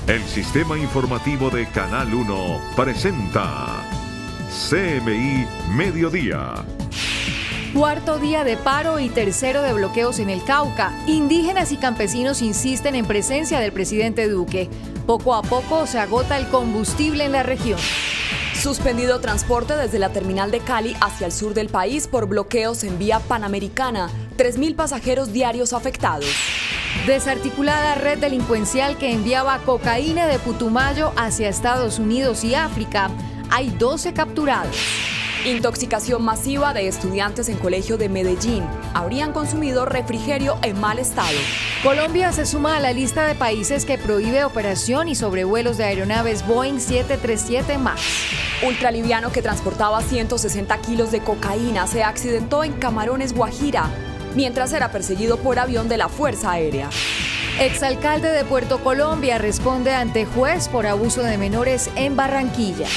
El sistema informativo de Canal 1 presenta CMI Mediodía. Cuarto día de paro y tercero de bloqueos en el Cauca. Indígenas y campesinos insisten en presencia del presidente Duque. Poco a poco se agota el combustible en la región. Suspendido transporte desde la terminal de Cali hacia el sur del país por bloqueos en vía panamericana. 3.000 pasajeros diarios afectados. Desarticulada red delincuencial que enviaba cocaína de Putumayo hacia Estados Unidos y África. Hay 12 capturados. Intoxicación masiva de estudiantes en colegio de Medellín. Habrían consumido refrigerio en mal estado. Colombia se suma a la lista de países que prohíbe operación y sobrevuelos de aeronaves Boeing 737 MAX. Ultraliviano que transportaba 160 kilos de cocaína se accidentó en Camarones, Guajira, mientras era perseguido por avión de la Fuerza Aérea. Exalcalde de Puerto Colombia responde ante juez por abuso de menores en Barranquilla.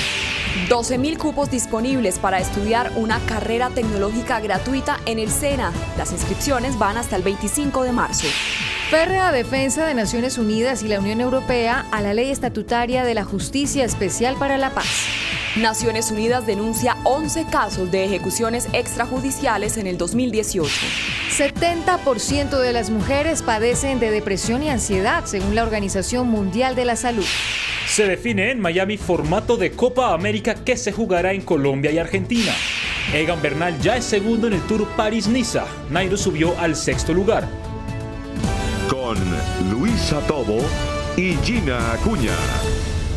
12.000 cupos disponibles para estudiar una carrera tecnológica gratuita en el SENA. Las inscripciones van hasta el 25 de marzo. Férrea defensa de Naciones Unidas y la Unión Europea a la ley estatutaria de la Justicia Especial para la Paz. Naciones Unidas denuncia 11 casos de ejecuciones extrajudiciales en el 2018. 70% de las mujeres padecen de depresión y ansiedad, según la Organización Mundial de la Salud. Se define en Miami formato de Copa América que se jugará en Colombia y Argentina. Egan Bernal ya es segundo en el Tour París-Niza. Nairo subió al 6º lugar. Con Luisa Tobo y Gina Acuña.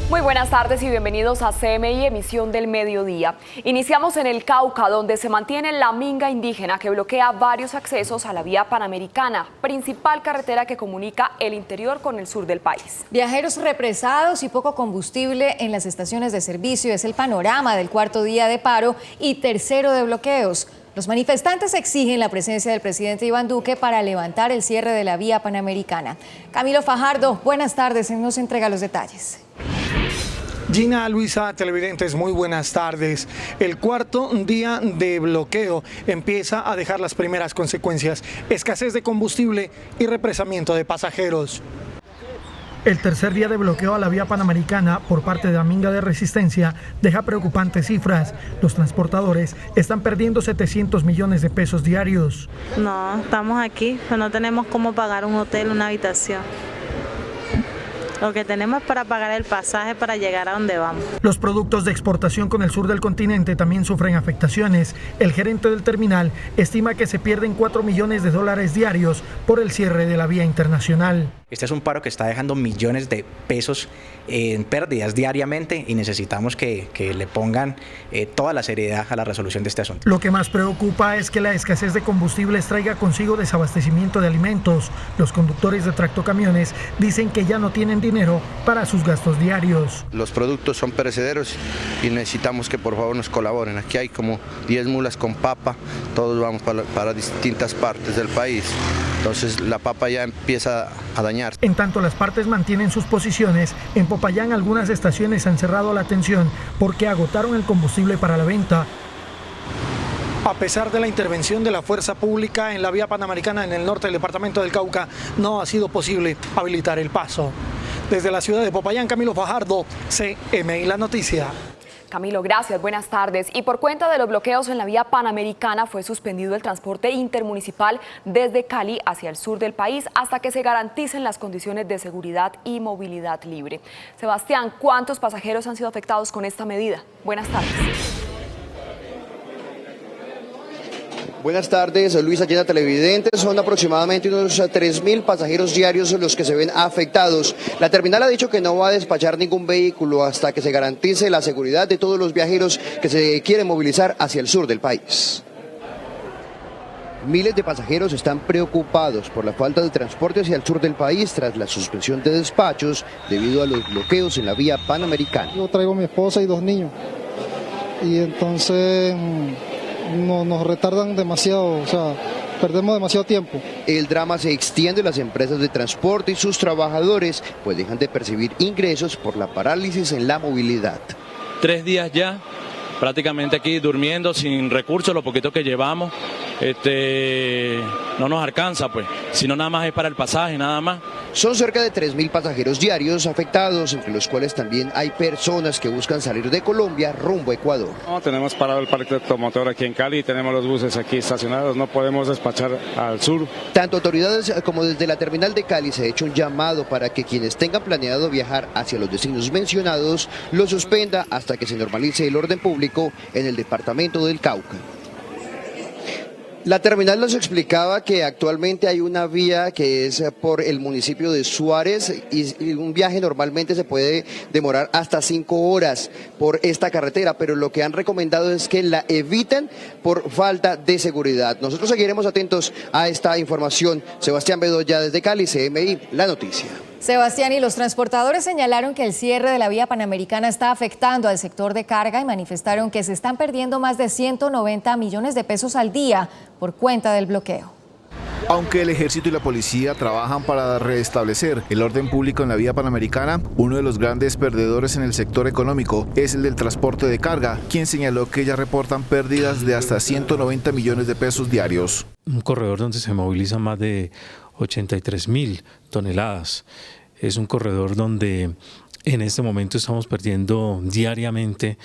Muy buenas tardes y bienvenidos a CMI, emisión del mediodía. Iniciamos en el Cauca, donde se mantiene la minga indígena que bloquea varios accesos a la vía panamericana, principal carretera que comunica el interior con el sur del país. Viajeros represados y poco combustible en las estaciones de servicio es el panorama del cuarto día de paro y tercero de bloqueos. Los manifestantes exigen la presencia del presidente Iván Duque para levantar el cierre de la vía panamericana. Camilo Fajardo, buenas tardes, nos entrega los detalles. Gina, Luisa, televidentes, muy buenas tardes. El cuarto día de bloqueo empieza a dejar las primeras consecuencias: escasez de combustible y represamiento de pasajeros. El tercer día de bloqueo a la vía panamericana por parte de la minga de resistencia deja preocupantes cifras. Los transportadores están perdiendo 700 millones de pesos diarios. No, estamos aquí, pero no tenemos cómo pagar un hotel, una habitación. Lo que tenemos es para pagar el pasaje para llegar a donde vamos. Los productos de exportación con el sur del continente también sufren afectaciones. El gerente del terminal estima que se pierden $4 millones diarios por el cierre de la vía internacional. Este es un paro que está dejando millones de pesos en pérdidas diariamente y necesitamos que le pongan toda la seriedad a la resolución de este asunto. Lo que más preocupa es que la escasez de combustibles traiga consigo desabastecimiento de alimentos. Los conductores de tractocamiones dicen que ya no tienen dinero para sus gastos diarios. Los productos son perecederos y necesitamos que por favor nos colaboren. Aquí hay como 10 mulas con papa, todos vamos para distintas partes del país. Entonces la papa ya empieza a dañar. En tanto las partes mantienen sus posiciones, en Popayán algunas estaciones han cerrado la atención porque agotaron el combustible para la venta. A pesar de la intervención de la fuerza pública en la vía panamericana en el norte del departamento del Cauca, no ha sido posible habilitar el paso. Desde la ciudad de Popayán, Camilo Fajardo, CMI La Noticia. Camilo, gracias, buenas tardes. Y por cuenta de los bloqueos en la vía panamericana fue suspendido el transporte intermunicipal desde Cali hacia el sur del país hasta que se garanticen las condiciones de seguridad y movilidad libre. Sebastián, ¿cuántos pasajeros han sido afectados con esta medida? Buenas tardes. Buenas tardes, Luisa, Gina, televidentes. Son aproximadamente unos 3.000 pasajeros diarios los que se ven afectados. La terminal ha dicho que no va a despachar ningún vehículo hasta que se garantice la seguridad de todos los viajeros que se quieren movilizar hacia el sur del país. Miles de pasajeros están preocupados por la falta de transporte hacia el sur del país tras la suspensión de despachos debido a los bloqueos en la vía panamericana. Yo traigo a mi esposa y 2 niños y entonces nos retardan demasiado, o sea, perdemos demasiado tiempo. El drama se extiende a las empresas de transporte y sus trabajadores, pues dejan de percibir ingresos por la parálisis en la movilidad. 3 días ya, prácticamente aquí durmiendo sin recursos, lo poquito que llevamos. no nos alcanza, pues, sino nada más es para el pasaje, nada más. Son cerca de 3.000 pasajeros diarios afectados, entre los cuales también hay personas que buscan salir de Colombia rumbo a Ecuador. Tenemos parado el parque automotor aquí en Cali, tenemos los buses aquí estacionados, no podemos despachar al sur. Tanto autoridades como desde la terminal de Cali se ha hecho un llamado para que quienes tengan planeado viajar hacia los destinos mencionados lo suspenda hasta que se normalice el orden público en el departamento del Cauca. La terminal nos explicaba que actualmente hay una vía que es por el municipio de Suárez y un viaje normalmente se puede demorar hasta 5 horas por esta carretera, pero lo que han recomendado es que la eviten por falta de seguridad. Nosotros seguiremos atentos a esta información. Sebastián Bedoya desde Cali, CMI, La Noticia. Sebastián, y los transportadores señalaron que el cierre de la vía panamericana está afectando al sector de carga y manifestaron que se están perdiendo más de 190 millones de pesos al día por cuenta del bloqueo. Aunque el ejército y la policía trabajan para restablecer el orden público en la vía panamericana, uno de los grandes perdedores en el sector económico es el del transporte de carga, quien señaló que ya reportan pérdidas de hasta 190 millones de pesos diarios. Un corredor donde se movilizan más de 83.000 toneladas. Es un corredor donde en este momento estamos perdiendo diariamente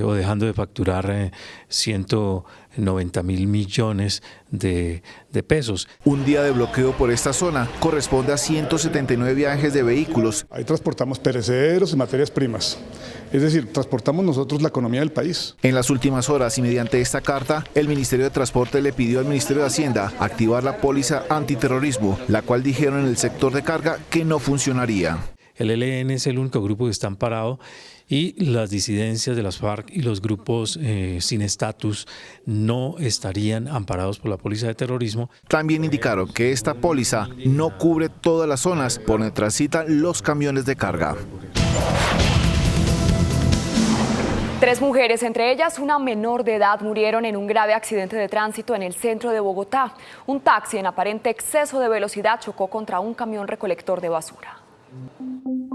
o dejando de facturar 190.000 millones de pesos. Un día de bloqueo por esta zona corresponde a 179 viajes de vehículos. Ahí transportamos perecederos y materias primas. Es decir, transportamos nosotros la economía del país. En las últimas horas y mediante esta carta, el Ministerio de Transporte le pidió al Ministerio de Hacienda activar la póliza antiterrorismo, la cual dijeron en el sector de carga que no funcionaría. El ELN es el único grupo que está amparado y las disidencias de las FARC y los grupos sin estatus no estarían amparados por la póliza de terrorismo. También indicaron que esta póliza no cubre todas las zonas por donde transitan los camiones de carga. 3 mujeres, entre ellas una menor de edad, murieron en un grave accidente de tránsito en el centro de Bogotá. Un taxi en aparente exceso de velocidad chocó contra un camión recolector de basura.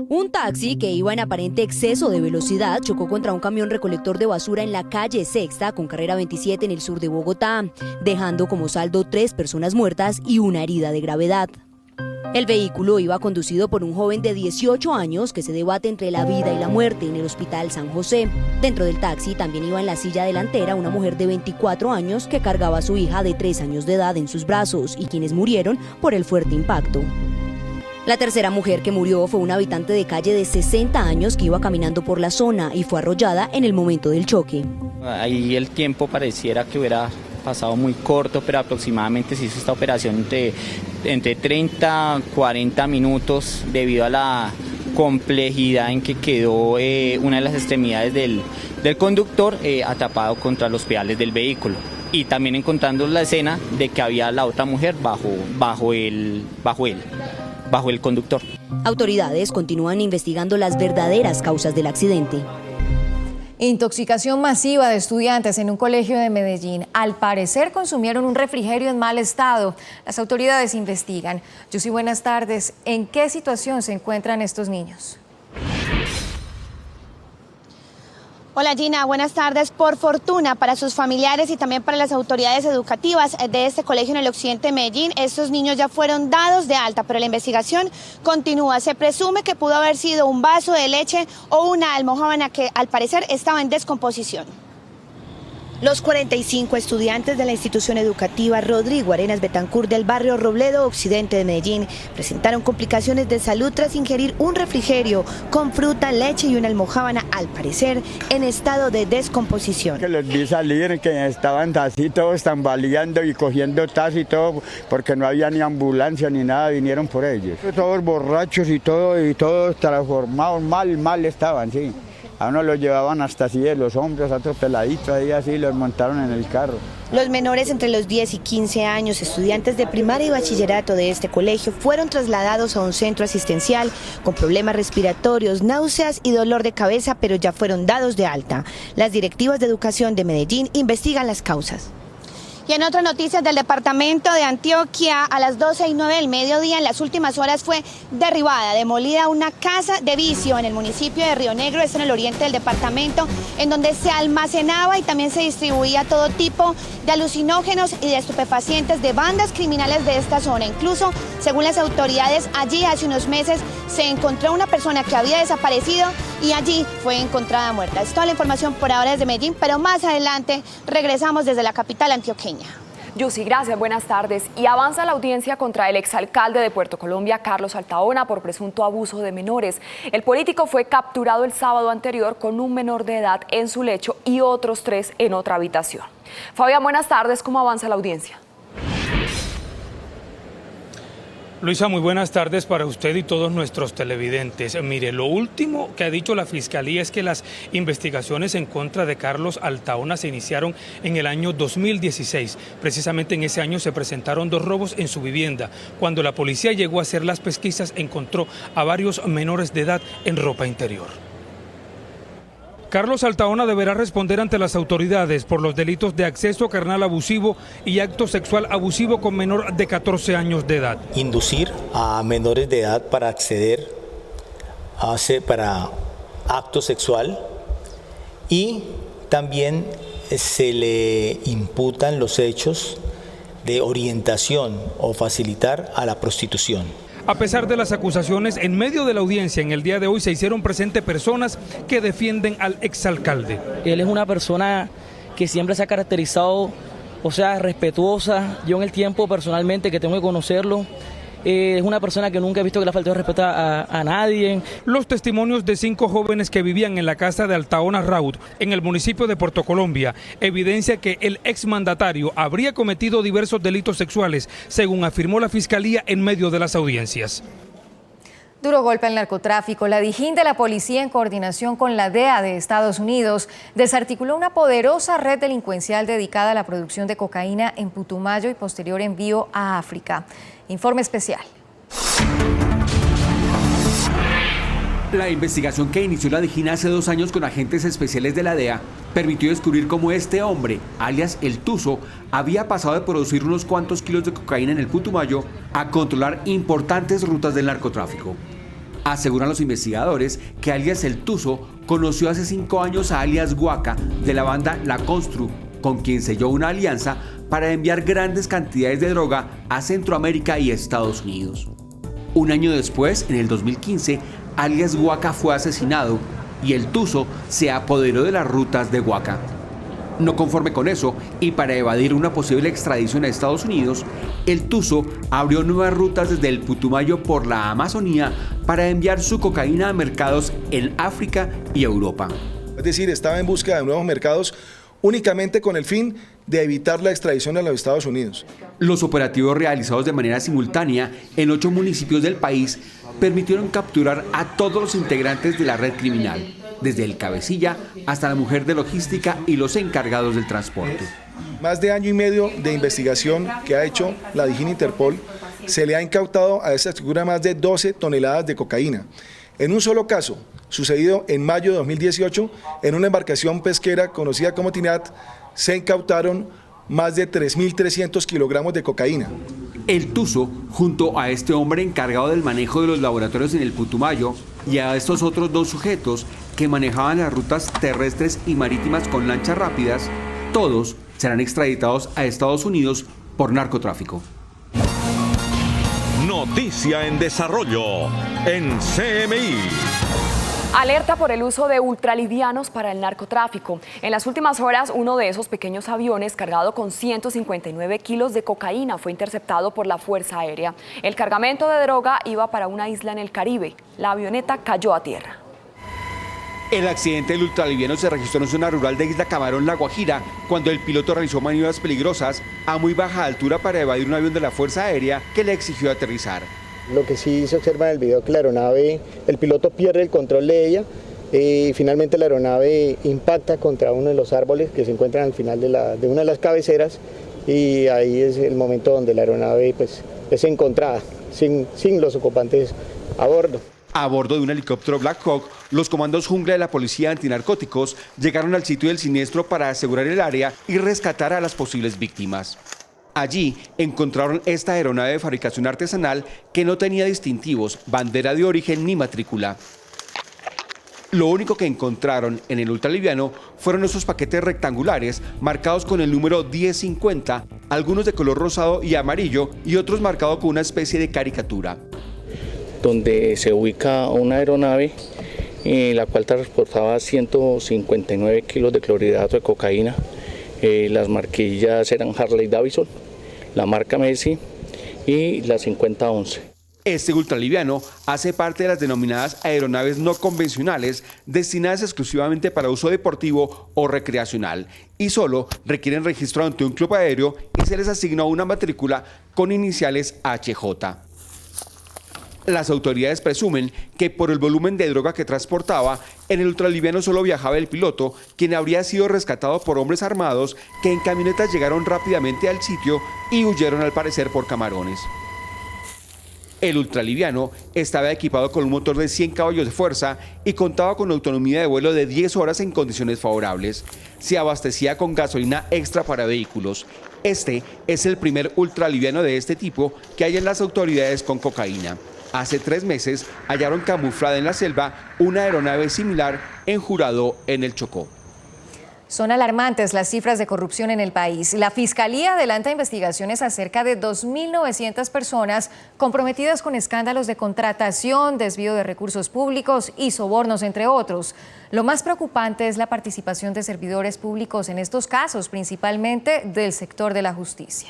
Un taxi que iba en aparente exceso de velocidad chocó contra un camión recolector de basura en la calle Sexta con carrera 27 en el sur de Bogotá, dejando como saldo 3 personas muertas y una herida de gravedad. El vehículo iba conducido por un joven de 18 años que se debate entre la vida y la muerte en el Hospital San José. Dentro del taxi también iba en la silla delantera una mujer de 24 años que cargaba a su hija de 3 años de edad en sus brazos y quienes murieron por el fuerte impacto. La tercera mujer que murió fue una habitante de calle de 60 años que iba caminando por la zona y fue arrollada en el momento del choque. Ahí el tiempo pareciera que hubiera pasado muy corto, pero aproximadamente se hizo esta operación entre 30 a 40 minutos debido a la complejidad en que quedó una de las extremidades del conductor atrapado contra los pedales del vehículo. Y también encontrando la escena de que había la otra mujer bajo el conductor. Autoridades continúan investigando las verdaderas causas del accidente. Intoxicación masiva de estudiantes en un colegio de Medellín. Al parecer consumieron un refrigerio en mal estado. Las autoridades investigan. Yusi, buenas tardes. ¿En qué situación se encuentran estos niños? Hola Gina, buenas tardes. Por fortuna para sus familiares y también para las autoridades educativas de este colegio en el occidente de Medellín, estos niños ya fueron dados de alta, pero la investigación continúa. Se presume que pudo haber sido un vaso de leche o una almojábana que al parecer estaba en descomposición. Los 45 estudiantes de la institución educativa Rodrigo Arenas Betancur del barrio Robledo Occidente de Medellín presentaron complicaciones de salud tras ingerir un refrigerio con fruta, leche y una almojábana, al parecer en estado de descomposición. Que los vi salir, que estaban así todos tambaleando y cogiendo taza y todo, porque no había ni ambulancia ni nada, vinieron por ellos. Todos borrachos y todos transformados, mal estaban, sí. A uno lo llevaban hasta así de los hombros, a otro peladito ahí así, los montaron en el carro. Los menores entre los 10 y 15 años, estudiantes de primaria y bachillerato de este colegio, fueron trasladados a un centro asistencial con problemas respiratorios, náuseas y dolor de cabeza, pero ya fueron dados de alta. Las directivas de educación de Medellín investigan las causas. Y en otras noticias del departamento de Antioquia, a las 12:09 del mediodía, en las últimas horas fue derribada, demolida una casa de vicio en el municipio de Río Negro, es en el oriente del departamento, en donde se almacenaba y también se distribuía todo tipo de alucinógenos y de estupefacientes de bandas criminales de esta zona. Incluso, según las autoridades, allí hace unos meses se encontró una persona que había desaparecido y allí fue encontrada muerta. Es toda la información por ahora desde Medellín, pero más adelante regresamos desde la capital antioqueña. Yusi, gracias, buenas tardes. Y avanza la audiencia contra el exalcalde de Puerto Colombia, Carlos Altaona, por presunto abuso de menores. El político fue capturado el sábado anterior con un menor de edad en su lecho y otros 3 en otra habitación. Fabián, buenas tardes, ¿cómo avanza la audiencia? Luisa, muy buenas tardes para usted y todos nuestros televidentes. Mire, lo último que ha dicho la Fiscalía es que las investigaciones en contra de Carlos Altaona se iniciaron en el año 2016. Precisamente en ese año se presentaron 2 robos en su vivienda. Cuando la policía llegó a hacer las pesquisas, encontró a varios menores de edad en ropa interior. Carlos Altaona deberá responder ante las autoridades por los delitos de acceso carnal abusivo y acto sexual abusivo con menor de 14 años de edad. Inducir a menores de edad para acceder para acto sexual, y también se le imputan los hechos de orientación o facilitar a la prostitución. A pesar de las acusaciones, en medio de la audiencia en el día de hoy se hicieron presentes personas que defienden al exalcalde. Él es una persona que siempre se ha caracterizado, respetuosa. Yo en el tiempo personalmente que tengo que conocerlo, es una persona que nunca he visto que le ha faltado respeto a nadie. Los testimonios de 5 jóvenes que vivían en la casa de Altaona Raud, en el municipio de Puerto Colombia, evidencia que el exmandatario habría cometido diversos delitos sexuales, según afirmó la Fiscalía en medio de las audiencias. Duro golpe al narcotráfico. La Dijín de la policía, en coordinación con la DEA de Estados Unidos, desarticuló una poderosa red delincuencial dedicada a la producción de cocaína en Putumayo y posterior envío a África. Informe especial. La investigación que inició la Dijín hace 2 años con agentes especiales de la DEA permitió descubrir cómo este hombre, alias El Tuzo, había pasado de producir unos cuantos kilos de cocaína en el Putumayo a controlar importantes rutas del narcotráfico. Aseguran los investigadores que alias El Tuzo conoció hace 5 años a alias Guaca de la banda La Constru, con quien selló una alianza para enviar grandes cantidades de droga a Centroamérica y Estados Unidos. Un año después, en el 2015, alias Guaca fue asesinado y El Tuzo se apoderó de las rutas de Guaca. No conforme con eso, y para evadir una posible extradición a Estados Unidos, El Tuzo abrió nuevas rutas desde el Putumayo por la Amazonía para enviar su cocaína a mercados en África y Europa. Es decir, estaba en búsqueda de nuevos mercados únicamente con el fin de evitar la extradición a los Estados Unidos. Los operativos realizados de manera simultánea en 8 municipios del país permitieron capturar a todos los integrantes de la red criminal, desde el cabecilla hasta la mujer de logística y los encargados del transporte. Más de 1 año y medio de investigación que ha hecho la Dijín Interpol, se le ha incautado a esta figura más de 12 toneladas de cocaína. En un solo caso, sucedido en mayo de 2018, en una embarcación pesquera conocida como Tinat, se incautaron más de 3.300 kilogramos de cocaína. El Tuzo, junto a este hombre encargado del manejo de los laboratorios en el Putumayo y a estos otros 2 sujetos que manejaban las rutas terrestres y marítimas con lanchas rápidas, todos serán extraditados a Estados Unidos por narcotráfico. Noticia en desarrollo en CMI. Alerta por el uso de ultralivianos para el narcotráfico. En las últimas horas, uno de esos pequeños aviones cargado con 159 kilos de cocaína fue interceptado por la Fuerza Aérea. El cargamento de droga iba para una isla en el Caribe. La avioneta cayó a tierra. El accidente del ultraliviano se registró en zona rural de Isla Camarón, La Guajira, cuando el piloto realizó maniobras peligrosas a muy baja altura para evadir un avión de la Fuerza Aérea que le exigió aterrizar. Lo que sí se observa en el video es que la aeronave, el piloto pierde el control de ella y finalmente la aeronave impacta contra uno de los árboles que se encuentran al final de una de las cabeceras, y ahí es el momento donde la aeronave es encontrada sin los ocupantes a bordo. A bordo de un helicóptero Black Hawk, los comandos Jungla de la Policía Antinarcóticos llegaron al sitio del siniestro para asegurar el área y rescatar a las posibles víctimas. Allí encontraron esta aeronave de fabricación artesanal que no tenía distintivos, bandera de origen ni matrícula. Lo único que encontraron en el ultraliviano fueron esos paquetes rectangulares marcados con el número 1050, algunos de color rosado y amarillo y otros marcados con una especie de caricatura. Donde se ubica una aeronave la cual transportaba 159 kilos de clorhidrato de cocaína. Las marquillas eran Harley Davidson, la marca Messi y la 5011. Este ultraliviano hace parte de las denominadas aeronaves no convencionales destinadas exclusivamente para uso deportivo o recreacional y solo requieren registro ante un club aéreo y se les asignó una matrícula con iniciales HJ. Las autoridades presumen que por el volumen de droga que transportaba, en el ultraliviano solo viajaba el piloto, quien habría sido rescatado por hombres armados que en camionetas llegaron rápidamente al sitio y huyeron al parecer por camarones. El ultraliviano estaba equipado con un motor de 100 caballos de fuerza y contaba con autonomía de vuelo de 10 horas en condiciones favorables. Se abastecía con gasolina extra para vehículos. Este es el primer ultraliviano de este tipo que hallan las autoridades con cocaína. Hace 3 meses hallaron camuflada en la selva una aeronave similar en Jurado, en el Chocó. Son alarmantes las cifras de corrupción en el país. La Fiscalía adelanta investigaciones a cerca de 2.900 personas comprometidas con escándalos de contratación, desvío de recursos públicos y sobornos, entre otros. Lo más preocupante es la participación de servidores públicos en estos casos, principalmente del sector de la justicia.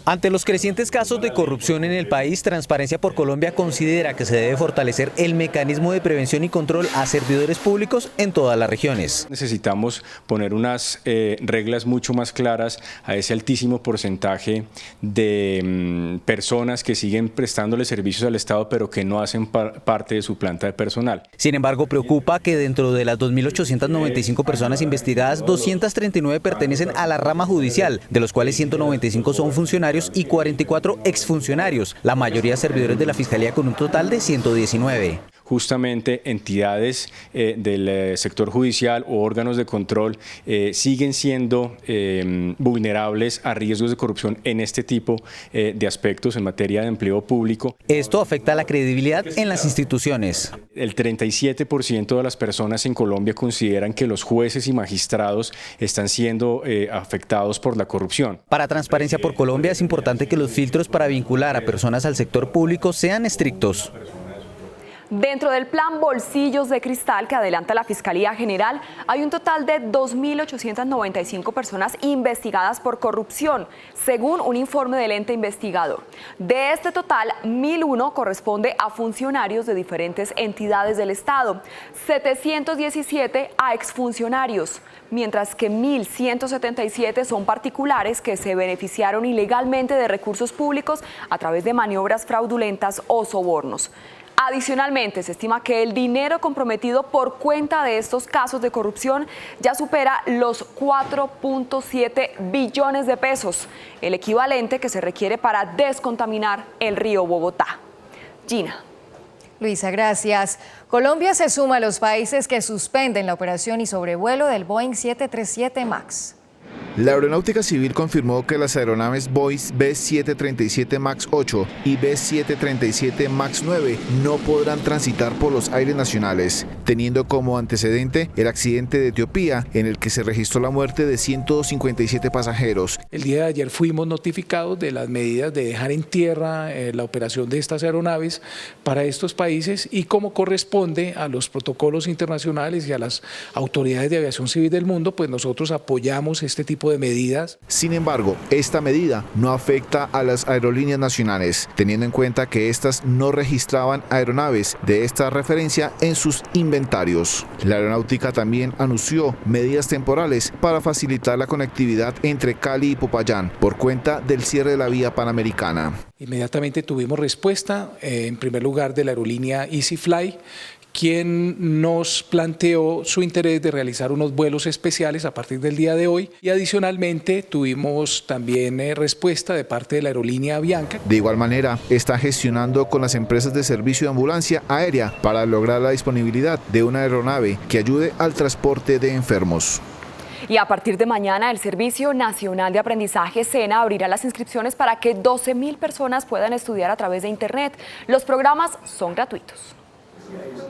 Ante los crecientes casos de corrupción en el país, Transparencia por Colombia considera que se debe fortalecer el mecanismo de prevención y control a servidores públicos en todas las regiones. Necesitamos poner unas reglas mucho más claras a ese altísimo porcentaje de personas que siguen prestándole servicios al Estado pero que no hacen parte de su planta de personal. Sin embargo, preocupa que dentro de las 2.895 personas investigadas, 239 pertenecen a la rama judicial, de los cuales 195 son funcionarios y 44 exfuncionarios, la mayoría servidores de la Fiscalía con un total de 119. Justamente entidades del sector judicial o órganos de control siguen siendo vulnerables a riesgos de corrupción en este tipo de aspectos en materia de empleo público. Esto afecta la credibilidad en las instituciones. El 37% de las personas en Colombia consideran que los jueces y magistrados están siendo afectados por la corrupción. Para Transparencia por Colombia es importante que los filtros para vincular a personas al sector público sean estrictos. Dentro del plan Bolsillos de Cristal que adelanta la Fiscalía General, hay un total de 2.895 personas investigadas por corrupción, según un informe del ente investigador. De este total, 1.001 corresponde a funcionarios de diferentes entidades del Estado, 717 a exfuncionarios, mientras que 1.177 son particulares que se beneficiaron ilegalmente de recursos públicos a través de maniobras fraudulentas o sobornos. Adicionalmente, se estima que el dinero comprometido por cuenta de estos casos de corrupción ya supera los 4.7 billones de pesos, el equivalente que se requiere para descontaminar el río Bogotá. Gina. Luisa, gracias. Colombia se suma a los países que suspenden la operación y sobrevuelo del Boeing 737 MAX. La Aeronáutica Civil confirmó que las aeronaves Boeing B737 MAX 8 y B737 MAX 9 no podrán transitar por los aires nacionales, teniendo como antecedente el accidente de Etiopía, en el que se registró la muerte de 157 pasajeros. El día de ayer fuimos notificados de las medidas de dejar en tierra la operación de estas aeronaves para estos países y como corresponde a los protocolos internacionales y a las autoridades de aviación civil del mundo, pues nosotros apoyamos este tipo de medidas. Sin embargo, esta medida no afecta a las aerolíneas nacionales, teniendo en cuenta que estas no registraban aeronaves de esta referencia en sus inventarios. La aeronáutica también anunció medidas temporales para facilitar la conectividad entre Cali y Popayán por cuenta del cierre de la vía panamericana. Inmediatamente tuvimos respuesta, en primer lugar de la aerolínea EasyFly, quien nos planteó su interés de realizar unos vuelos especiales a partir del día de hoy, y adicionalmente tuvimos también respuesta de parte de la aerolínea Avianca. De igual manera, está gestionando con las empresas de servicio de ambulancia aérea para lograr la disponibilidad de una aeronave que ayude al transporte de enfermos. Y a partir de mañana, el Servicio Nacional de Aprendizaje SENA abrirá las inscripciones para que 12.000 personas puedan estudiar a través de Internet. Los programas son gratuitos.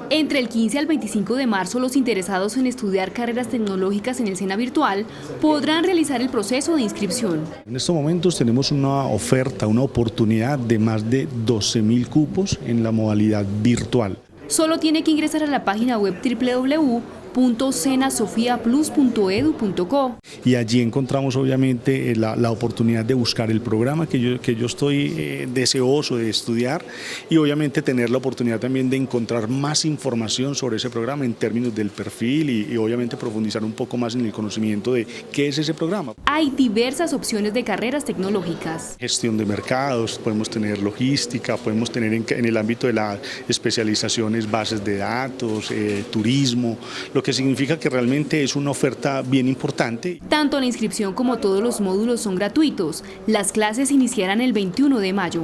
Entre el 15 al 25 de marzo, los interesados en estudiar carreras tecnológicas en el SENA virtual podrán realizar el proceso de inscripción. En estos momentos tenemos una oferta, una oportunidad de más de 12.000 cupos en la modalidad virtual. Solo tiene que ingresar a la página web www.senasofiaplus.edu.co. Y allí encontramos obviamente la oportunidad de buscar el programa que yo estoy deseoso de estudiar, y obviamente tener la oportunidad también de encontrar más información sobre ese programa en términos del perfil y obviamente profundizar un poco más en el conocimiento de qué es ese programa. Hay diversas opciones de carreras tecnológicas. Gestión de mercados, podemos tener logística, podemos tener en el ámbito de las especializaciones bases de datos, turismo, lo que significa que realmente es una oferta bien importante. Tanto la inscripción como todos los módulos son gratuitos. Las clases iniciarán el 21 de mayo.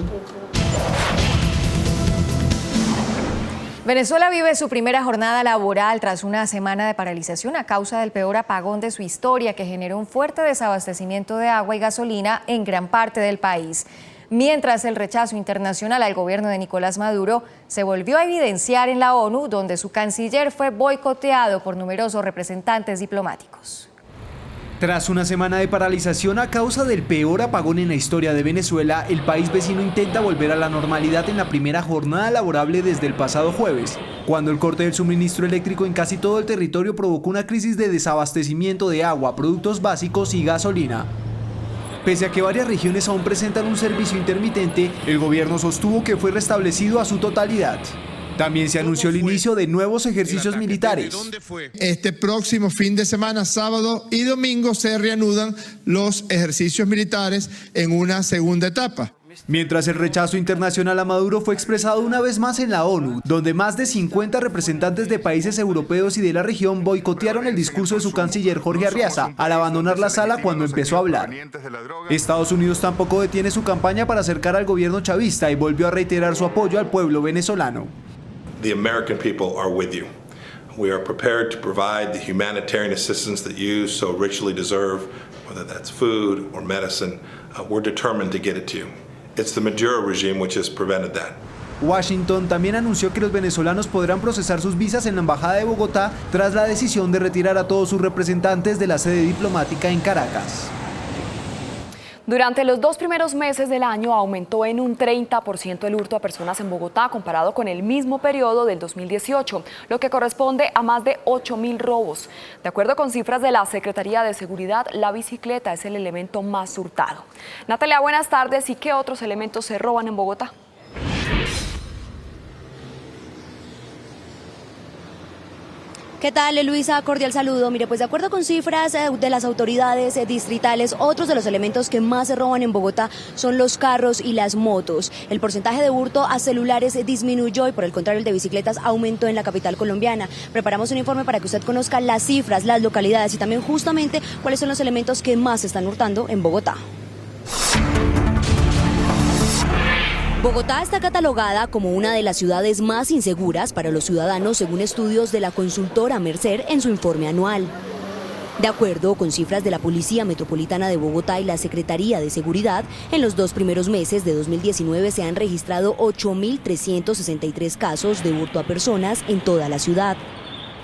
Venezuela vive su primera jornada laboral tras una semana de paralización a causa del peor apagón de su historia, que generó un fuerte desabastecimiento de agua y gasolina en gran parte del país. Mientras el rechazo internacional al gobierno de Nicolás Maduro se volvió a evidenciar en la ONU, donde su canciller fue boicoteado por numerosos representantes diplomáticos. Tras una semana de paralización a causa del peor apagón en la historia de Venezuela, el país vecino intenta volver a la normalidad en la primera jornada laborable desde el pasado jueves, cuando el corte del suministro eléctrico en casi todo el territorio provocó una crisis de desabastecimiento de agua, productos básicos y gasolina. Pese a que varias regiones aún presentan un servicio intermitente, el gobierno sostuvo que fue restablecido a su totalidad. También se anunció el inicio de nuevos ejercicios militares. Este próximo fin de semana, sábado y domingo, se reanudan los ejercicios militares en una segunda etapa. Mientras el rechazo internacional a Maduro fue expresado una vez más en la ONU, donde más de 50 representantes de países europeos y de la región boicotearon el discurso de su canciller Jorge Arriaza al abandonar la sala cuando empezó a hablar. Estados Unidos tampoco detiene su campaña para acercar al gobierno chavista y volvió a reiterar su apoyo al pueblo venezolano. The American people are with you. We are prepared to provide the humanitarian assistance that you so richly deserve, whether that's food or medicine. We're determined to get it to you. It's the Maduro regime which has prevented that. Washington también anunció que los venezolanos podrán procesar sus visas en la Embajada de Bogotá tras la decisión de retirar a todos sus representantes de la sede diplomática en Caracas. Durante los 2 primeros meses del año aumentó en un 30% el hurto a personas en Bogotá comparado con el mismo periodo del 2018, lo que corresponde a más de 8.000 robos. De acuerdo con cifras de la Secretaría de Seguridad, la bicicleta es el elemento más hurtado. Natalia, buenas tardes. ¿Y qué otros elementos se roban en Bogotá? ¿Qué tal, Luisa? Cordial saludo. Mire, pues de acuerdo con cifras de las autoridades distritales, otros de los elementos que más se roban en Bogotá son los carros y las motos. El porcentaje de hurto a celulares disminuyó y por el contrario el de bicicletas aumentó en la capital colombiana. Preparamos un informe para que usted conozca las cifras, las localidades y también justamente cuáles son los elementos que más se están hurtando en Bogotá. Bogotá está catalogada como una de las ciudades más inseguras para los ciudadanos según estudios de la consultora Mercer en su informe anual. De acuerdo con cifras de la Policía Metropolitana de Bogotá y la Secretaría de Seguridad, en los 2 primeros meses de 2019 se han registrado 8.363 casos de hurto a personas en toda la ciudad.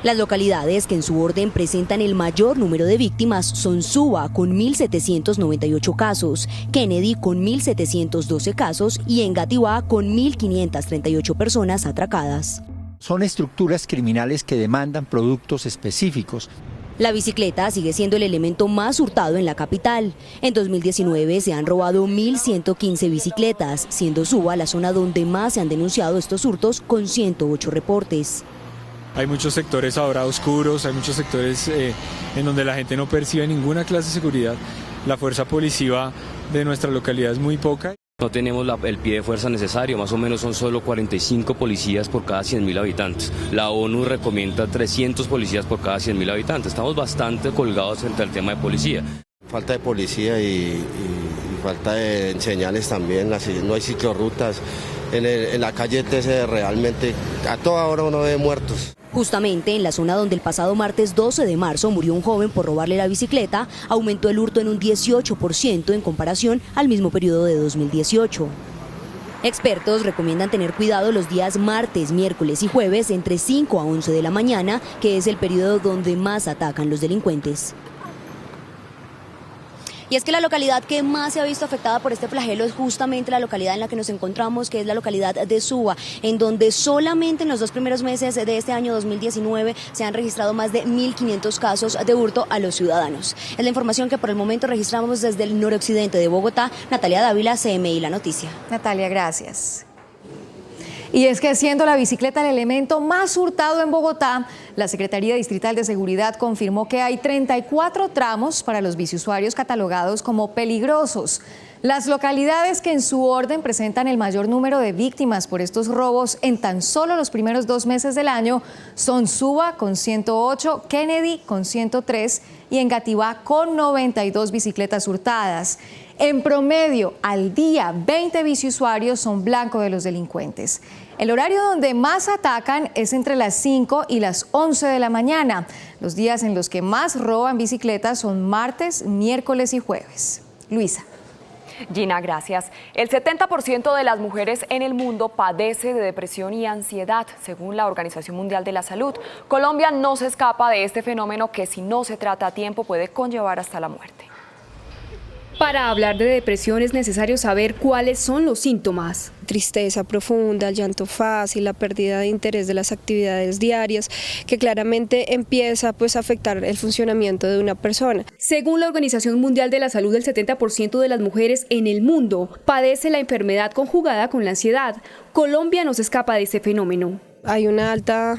Las localidades que en su orden presentan el mayor número de víctimas son Suba con 1.798 casos, Kennedy con 1.712 casos y Engativá con 1.538 personas atracadas. Son estructuras criminales que demandan productos específicos. La bicicleta sigue siendo el elemento más hurtado en la capital. En 2019 se han robado 1.115 bicicletas, siendo Suba la zona donde más se han denunciado estos hurtos con 108 reportes. Hay muchos sectores ahora oscuros, hay muchos sectores en donde la gente no percibe ninguna clase de seguridad. La fuerza policiva de nuestra localidad es muy poca. No tenemos el pie de fuerza necesario, más o menos son solo 45 policías por cada 100.000 habitantes. La ONU recomienda 300 policías por cada 100.000 habitantes. Estamos bastante colgados frente al tema de policía. Falta de policía y falta de señales también, no hay ciclorrutas. En la calle TC realmente a toda hora uno ve muertos. Justamente en la zona donde el pasado martes 12 de marzo murió un joven por robarle la bicicleta, aumentó el hurto en un 18% en comparación al mismo periodo de 2018. Expertos recomiendan tener cuidado los días martes, miércoles y jueves entre 5 a 11 de la mañana, que es el periodo donde más atacan los delincuentes. Y es que la localidad que más se ha visto afectada por este flagelo es justamente la localidad en la que nos encontramos, que es la localidad de Suba, en donde solamente en los 2 primeros meses de este año 2019 se han registrado más de 1.500 casos de hurto a los ciudadanos. Es la información que por el momento registramos desde el noroccidente de Bogotá. Natalia Dávila, CMI La Noticia. Natalia, gracias. Y es que siendo la bicicleta el elemento más hurtado en Bogotá, la Secretaría Distrital de Seguridad confirmó que hay 34 tramos para los biciusuarios catalogados como peligrosos. Las localidades que en su orden presentan el mayor número de víctimas por estos robos en tan solo los primeros 2 meses del año son Suba con 108, Kennedy con 103 y Engativá con 92 bicicletas hurtadas. En promedio, al día, 20 biciusuarios son blanco de los delincuentes. El horario donde más atacan es entre las 5 y las 11 de la mañana. Los días en los que más roban bicicletas son martes, miércoles y jueves. Luisa. Gina, gracias. El 70% de las mujeres en el mundo padece de depresión y ansiedad, según la Organización Mundial de la Salud. Colombia no se escapa de este fenómeno que, si no se trata a tiempo, puede conllevar hasta la muerte. Para hablar de depresión es necesario saber cuáles son los síntomas. Tristeza profunda, el llanto fácil, la pérdida de interés de las actividades diarias, que claramente empieza a afectar el funcionamiento de una persona. Según la Organización Mundial de la Salud, el 70% de las mujeres en el mundo padece la enfermedad conjugada con la ansiedad. Colombia no se escapa de este fenómeno. Hay una alta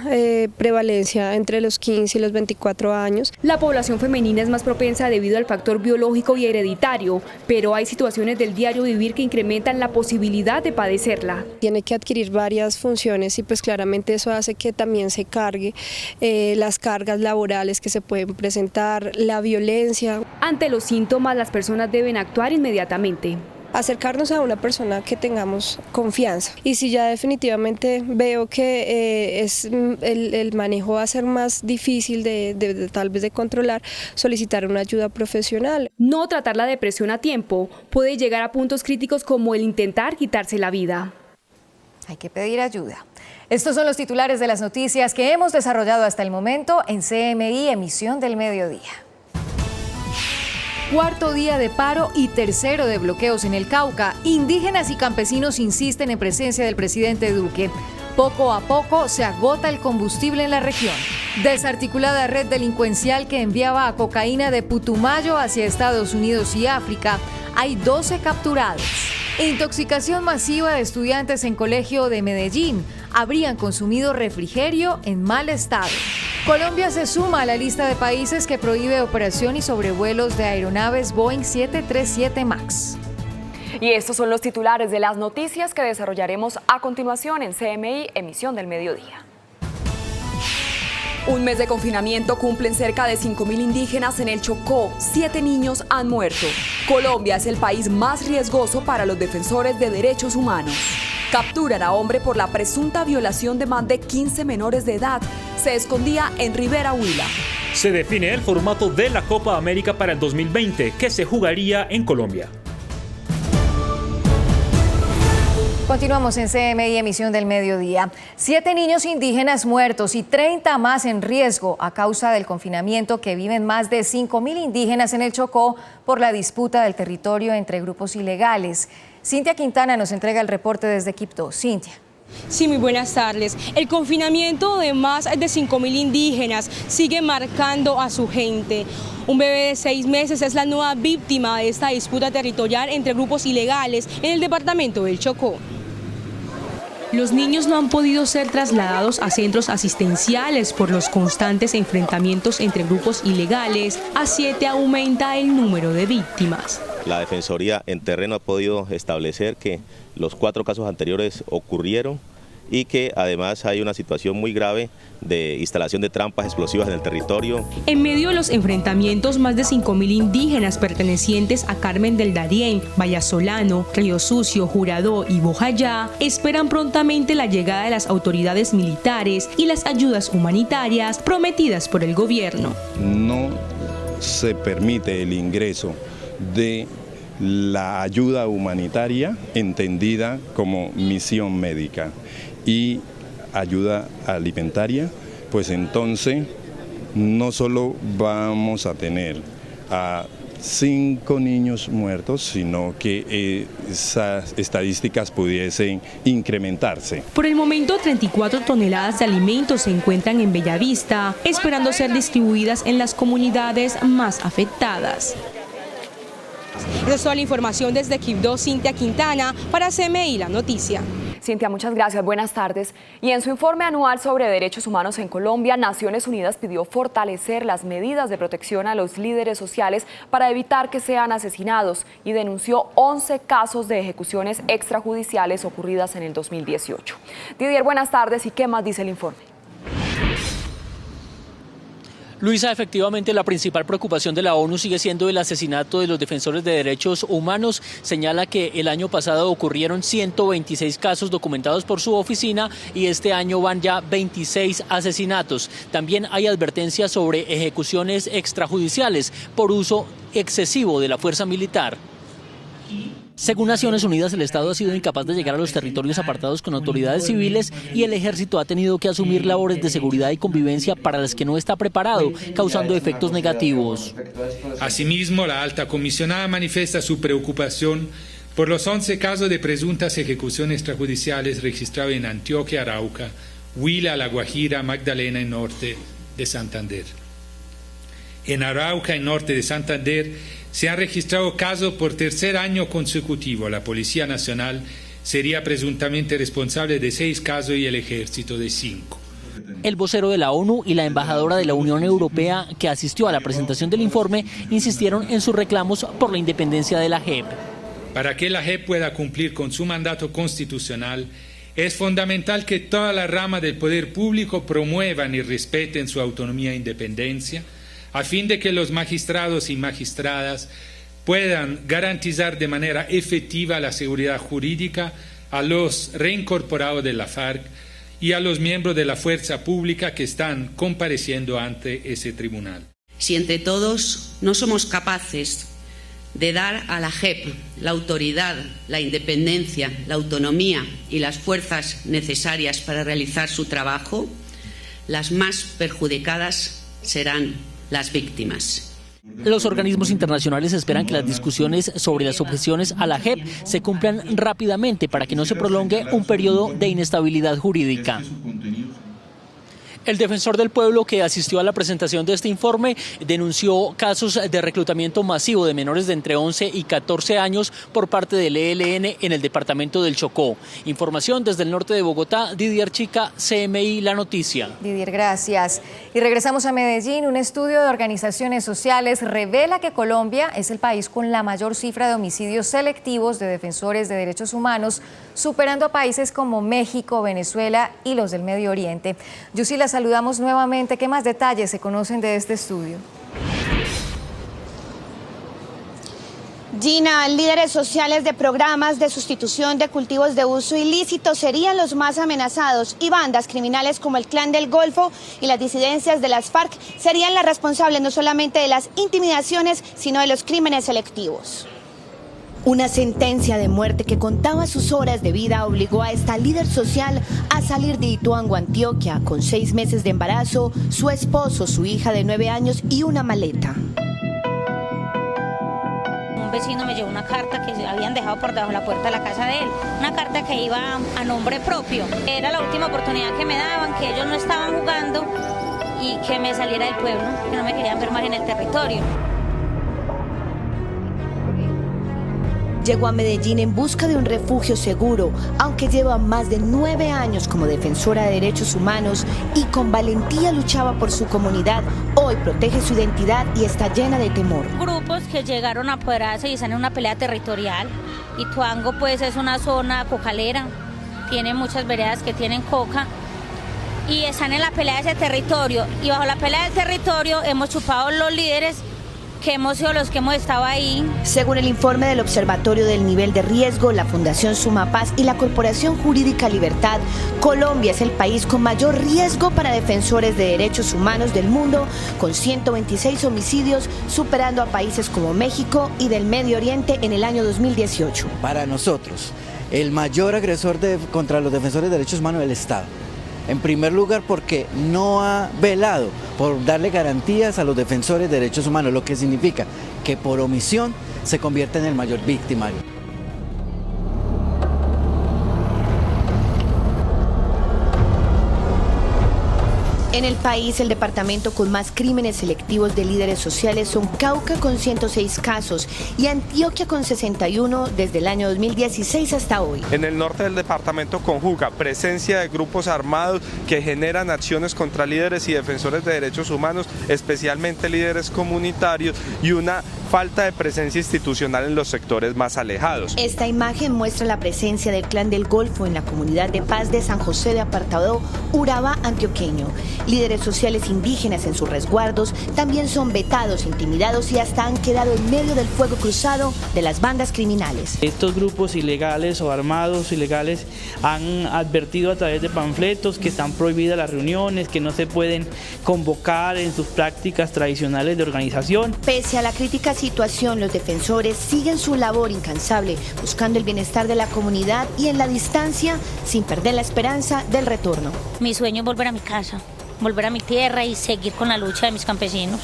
prevalencia entre los 15 y los 24 años. La población femenina es más propensa debido al factor biológico y hereditario, pero hay situaciones del diario vivir que incrementan la posibilidad de padecerla. Tiene que adquirir varias funciones y claramente eso hace que también se cargue las cargas laborales que se pueden presentar, la violencia. Ante los síntomas, las personas deben actuar inmediatamente. Acercarnos a una persona que tengamos confianza, y si ya definitivamente veo que el manejo va a ser más difícil tal vez de controlar, solicitar una ayuda profesional. No tratar la depresión a tiempo puede llegar a puntos críticos como el intentar quitarse la vida. Hay que pedir ayuda. Estos son los titulares de las noticias que hemos desarrollado hasta el momento en CMI Emisión del Mediodía. Cuarto día de paro y tercero de bloqueos en el Cauca. Indígenas y campesinos insisten en presencia del presidente Duque. Poco a poco se agota el combustible en la región. Desarticulada red delincuencial que enviaba a cocaína de Putumayo hacia Estados Unidos y África. Hay 12 capturados. Intoxicación masiva de estudiantes en colegio de Medellín. Habrían consumido refrigerio en mal estado. Colombia se suma a la lista de países que prohíbe operación y sobrevuelos de aeronaves Boeing 737 MAX. Y estos son los titulares de las noticias que desarrollaremos a continuación en CMI Emisión del Mediodía. Un mes de confinamiento cumplen cerca de 5.000 indígenas en el Chocó. 7 niños han muerto. Colombia es el país más riesgoso para los defensores de derechos humanos. Capturan a hombre por la presunta violación de más de 15 menores de edad. Se escondía en Rivera Huila. Se define el formato de la Copa América para el 2020, que se jugaría en Colombia. Continuamos en CMI Emisión del Mediodía. 7 niños indígenas muertos y 30 más en riesgo a causa del confinamiento que viven más de 5.000 indígenas en el Chocó por la disputa del territorio entre grupos ilegales. Cintia Quintana nos entrega el reporte desde Quibdó. Cintia. Sí, muy buenas tardes. El confinamiento de más de 5.000 indígenas sigue marcando a su gente. Un bebé de 6 meses es la nueva víctima de esta disputa territorial entre grupos ilegales en el departamento del Chocó. Los niños no han podido ser trasladados a centros asistenciales por los constantes enfrentamientos entre grupos ilegales. A 7 aumenta el número de víctimas. La Defensoría en terreno ha podido establecer que los 4 casos anteriores ocurrieron y que además hay una situación muy grave de instalación de trampas explosivas en el territorio. En medio de los enfrentamientos, más de 5.000 indígenas pertenecientes a Carmen del Darién, Vallasolano, Río Sucio, Juradó y Bojayá esperan prontamente la llegada de las autoridades militares y las ayudas humanitarias prometidas por el gobierno. No se permite el ingreso de la ayuda humanitaria entendida como misión médica y ayuda alimentaria, pues entonces no solo vamos a tener a 5 niños muertos, sino que esas estadísticas pudiesen incrementarse. Por el momento, 34 toneladas de alimentos se encuentran en Bellavista, esperando ser distribuidas en las comunidades más afectadas. Esa es toda la información desde Quibdó, Cintia Quintana, para CMI La Noticia. Cintia, muchas gracias. Buenas tardes. Y en su informe anual sobre derechos humanos en Colombia, Naciones Unidas pidió fortalecer las medidas de protección a los líderes sociales para evitar que sean asesinados y denunció 11 casos de ejecuciones extrajudiciales ocurridas en el 2018. Didier, buenas tardes. ¿Y qué más dice el informe? Luisa, efectivamente la principal preocupación de la ONU sigue siendo el asesinato de los defensores de derechos humanos. Señala que el año pasado ocurrieron 126 casos documentados por su oficina y este año van ya 26 asesinatos. También hay advertencias sobre ejecuciones extrajudiciales por uso excesivo de la fuerza militar. Según Naciones Unidas, el Estado ha sido incapaz de llegar a los territorios apartados con autoridades civiles y el ejército ha tenido que asumir labores de seguridad y convivencia para las que no está preparado, causando efectos negativos. Asimismo, la alta comisionada manifiesta su preocupación por los 11 casos de presuntas ejecuciones extrajudiciales registrados en Antioquia, Arauca, Huila, La Guajira, Magdalena y norte de Santander. En Arauca y norte de Santander se han registrado casos por tercer año consecutivo. La Policía Nacional sería presuntamente responsable de 6 casos y el Ejército de 5. El vocero de la ONU y la embajadora de la Unión Europea, que asistió a la presentación del informe, insistieron en sus reclamos por la independencia de la JEP. Para que la JEP pueda cumplir con su mandato constitucional, es fundamental que todas las ramas del poder público promuevan y respeten su autonomía e independencia, a fin de que los magistrados y magistradas puedan garantizar de manera efectiva la seguridad jurídica a los reincorporados de la FARC y a los miembros de la fuerza pública que están compareciendo ante ese tribunal. Si entre todos no somos capaces de dar a la JEP la autoridad, la independencia, la autonomía y las fuerzas necesarias para realizar su trabajo, las más perjudicadas serán las víctimas. Los organismos internacionales esperan que las discusiones sobre las objeciones a la JEP se cumplan rápidamente para que no se prolongue un periodo de inestabilidad jurídica. El defensor del pueblo que asistió a la presentación de este informe denunció casos de reclutamiento masivo de menores de entre 11 y 14 años por parte del ELN en el departamento del Chocó. Información desde el norte de Bogotá, Didier Chica, CMI La Noticia. Didier, gracias. Y regresamos a Medellín. Un estudio de organizaciones sociales revela que Colombia es el país con la mayor cifra de homicidios selectivos de defensores de derechos humanos, superando a países como México, Venezuela y los del Medio Oriente. Yusila, saludamos nuevamente. ¿Qué más detalles se conocen de este estudio? Gina, líderes sociales de programas de sustitución de cultivos de uso ilícito serían los más amenazados y bandas criminales como el Clan del Golfo y las disidencias de las FARC serían las responsables no solamente de las intimidaciones, sino de los crímenes selectivos. Una sentencia de muerte que contaba sus horas de vida obligó a esta líder social a salir de Ituango, Antioquia, con 6 meses de embarazo, su esposo, su hija de 9 años y una maleta. Un vecino me llevó una carta que habían dejado por debajo de la puerta de la casa de él, una carta que iba a nombre propio. Era la última oportunidad que me daban, que ellos no estaban jugando y que me saliera del pueblo, que no me querían ver más en el territorio. Llegó a Medellín en busca de un refugio seguro, aunque lleva más de 9 años como defensora de derechos humanos y con valentía luchaba por su comunidad. Hoy protege su identidad y está llena de temor. Grupos que llegaron a apoderarse y están en una pelea territorial. Ituango pues es una zona cocalera, tiene muchas veredas que tienen coca y están en la pelea de ese territorio. Y bajo la pelea del territorio hemos chupado los líderes que hemos sido los que hemos estado ahí. Según el informe del Observatorio del Nivel de Riesgo, la Fundación Sumapaz y la Corporación Jurídica Libertad, Colombia es el país con mayor riesgo para defensores de derechos humanos del mundo, con 126 homicidios, superando a países como México y del Medio Oriente en el año 2018. Para nosotros, el mayor agresor contra los defensores de derechos humanos es el Estado. En primer lugar, porque no ha velado por darle garantías a los defensores de derechos humanos, lo que significa que por omisión se convierte en el mayor victimario. En el país, el departamento con más crímenes selectivos de líderes sociales son Cauca con 106 casos y Antioquia con 61 desde el año 2016 hasta hoy. En el norte del departamento conjuga presencia de grupos armados que generan acciones contra líderes y defensores de derechos humanos, especialmente líderes comunitarios, y una falta de presencia institucional en los sectores más alejados. Esta imagen muestra la presencia del Clan del Golfo en la comunidad de paz de San José de Apartado, Urabá, antioqueño. Líderes sociales indígenas en sus resguardos también son vetados, intimidados y hasta han quedado en medio del fuego cruzado de las bandas criminales. Estos grupos ilegales o armados ilegales han advertido a través de panfletos que están prohibidas las reuniones, que no se pueden convocar en sus prácticas tradicionales de organización. Pese a la crítica situación, los defensores siguen su labor incansable, buscando el bienestar de la comunidad y en la distancia, sin perder la esperanza del retorno. Mi sueño es volver a mi casa, volver a mi tierra y seguir con la lucha de mis campesinos.